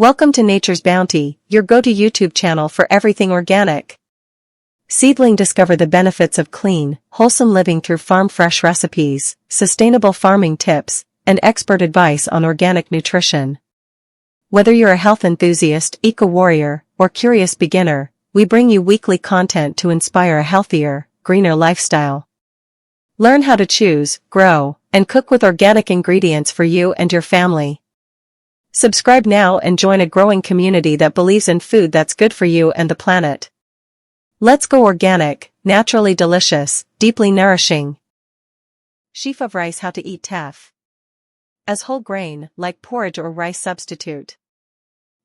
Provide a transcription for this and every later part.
Welcome to Nature's Bounty, your go-to YouTube channel for everything organic. Seedling discover the benefits of clean, wholesome living through farm-fresh recipes, sustainable farming tips, and expert advice on organic nutrition. Whether you're a health enthusiast, eco-warrior, or curious beginner, we bring you weekly content to inspire a healthier, greener lifestyle. Learn how to choose, grow, and cook with organic ingredients for you and your family. Subscribe now and join a growing community that believes in food that's good for you and the planet. Let's go organic, naturally delicious, deeply nourishing. Sheaf of rice: how to eat teff. As whole grain, like porridge or rice substitute.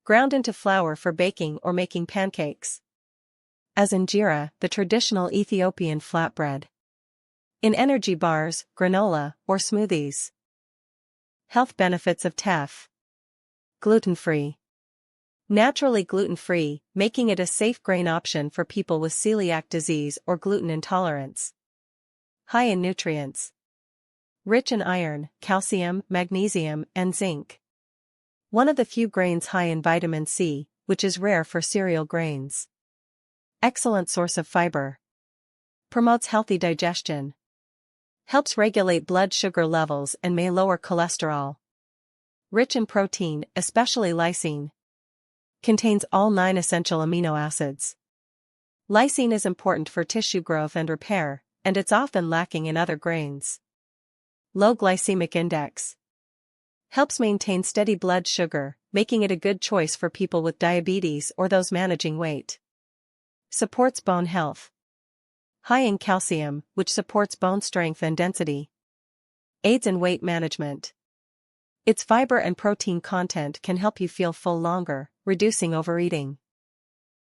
Ground into flour for baking or making pancakes. As injera, the traditional Ethiopian flatbread. In energy bars, granola, or smoothies. Health benefits of teff. Gluten-free. Naturally gluten-free, making it a safe grain option for people with celiac disease or gluten intolerance. High in nutrients. Rich in iron, calcium, magnesium, and zinc. One of the few grains high in vitamin C, which is rare for cereal grains. Excellent source of fiber. Promotes healthy digestion. Helps regulate blood sugar levels and may lower cholesterol. Rich in protein, especially lysine. Contains all 9 essential amino acids. Lysine is important for tissue growth and repair, and it's often lacking in other grains. Low glycemic index. Helps maintain steady blood sugar, making it a good choice for people with diabetes or those managing weight. Supports bone health. High in calcium, which supports bone strength and density. Aids in weight management. Its fiber and protein content can help you feel full longer, reducing overeating.